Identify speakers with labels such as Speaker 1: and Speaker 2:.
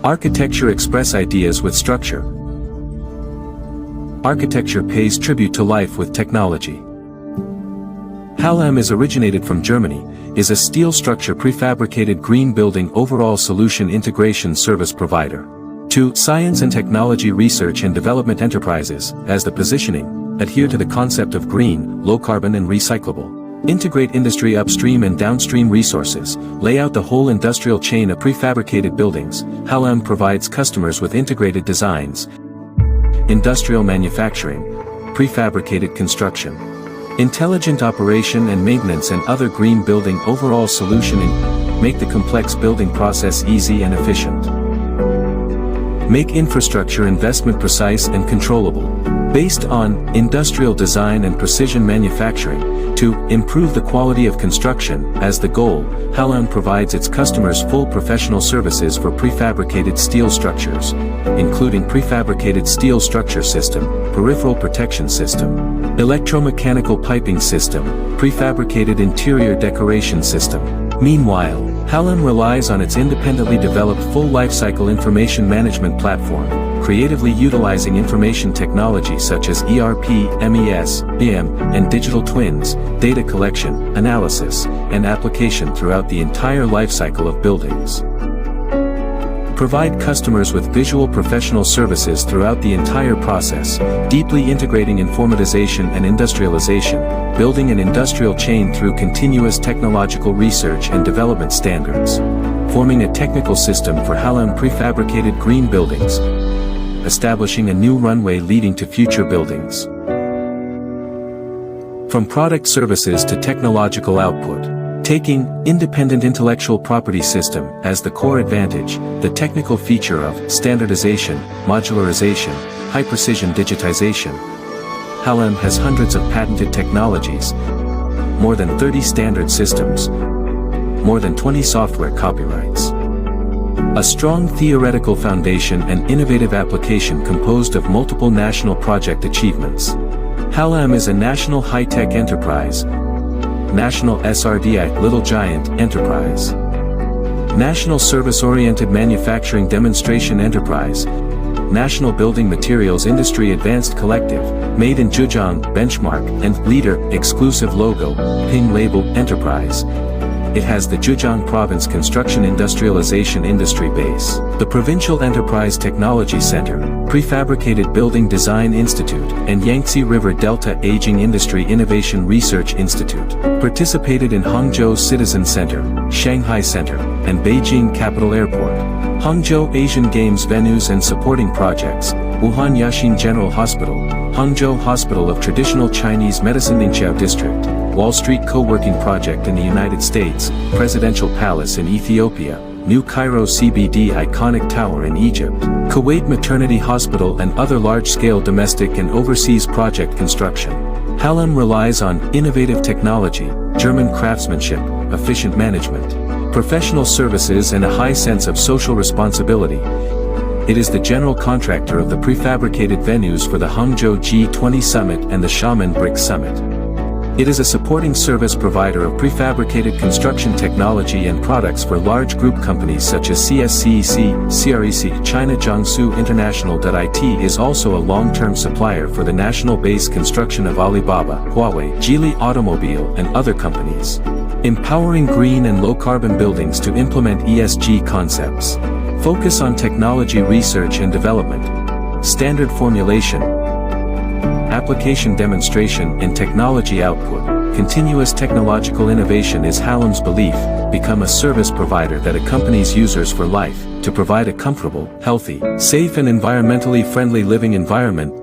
Speaker 1: Architecture express ideas with structure. Architecture pays tribute to life with technology. Halumm is originated from Germany, is a steel structure prefabricated green building overall solution integration service provider. To science and technology research and development enterprises, as the positioning, adhere to the concept of green, low carbon and recyclable. Integrate industry upstream and downstream resources, lay out the whole industrial chain of prefabricated buildings. Halumm provides customers with integrated designs, industrial manufacturing, prefabricated construction, intelligent operation and maintenance and other green building overall solutioning, make the complex building process easy and efficient. Make infrastructure investment precise and controllable. Based on industrial design and precision manufacturing, to improve the quality of construction as the goal, Halumm provides its customers full professional services for prefabricated steel structures, including prefabricated steel structure system, peripheral protection system, electromechanical piping system, prefabricated interior decoration system. Meanwhile, Halumm relies on its independently developed full lifecycle information management platform, creatively utilizing information technology such as ERP-EMS, BIM, and digital twins, data collection, analysis, and application throughout the entire lifecycle of buildings. Provide customers with visual professional services throughout the entire process, deeply integrating informatization and industrialization, building an industrial chain through continuous technological research and development standards, forming a technical system for Halumm prefabricated green buildings, establishing a new runway leading to future buildings. From product services to technological output, taking independent intellectual property system as the core advantage, the technical feature of standardization, modularization, high-precision digitization. Halumm has hundreds of patented technologies, more than 30 standard systems, more than 20 software copyrights. A strong theoretical foundation and innovative application composed of multiple national project achievements. Halumm is a national high-tech enterprise, National SRDI Little Giant Enterprise, National Service-Oriented Manufacturing Demonstration Enterprise, National Building Materials Industry Advanced Collective, Made in Zhejiang Benchmark and Leader Exclusive Logo, Ping Label Enterprise. It has the Zhejiang Province Construction Industrialization Industry Base, the Provincial Enterprise Technology Center, Prefabricated Building Design Institute, and Yangtze River Delta Aging Industry Innovation Research Institute. Participated in Hangzhou Citizen Center, Shanghai Center, and Beijing Capital Airport. Hangzhou Asian Games venues and supporting projects, Wuhan Yashin General Hospital, Hangzhou Hospital of Traditional Chinese Medicine Ningxiao District, Wall Street Co-working Project in the United States, Presidential Palace in Ethiopia, New Cairo CBD Iconic Tower in Egypt, Kuwait Maternity Hospital and other large-scale domestic and overseas project construction. Halumm relies on innovative technology, German craftsmanship, efficient management, professional services and a high sense of social responsibility. It is the general contractor of the prefabricated venues for the Hangzhou G20 Summit and the Xiamen BRIC Summit. It is a supporting service provider of prefabricated construction technology and products for large group companies such as CSCEC, CREC, China Jiangsu International. IT is also a long-term supplier for the national base construction of Alibaba, Huawei, Geely Automobile and other companies. Empowering green and low-carbon buildings to implement ESG concepts. Focus on technology research and development, standard formulation, application demonstration and technology output. Continuous technological innovation is Halumm's belief. Become a service provider that accompanies users for life, to provide a comfortable, healthy, safe and environmentally friendly living environment.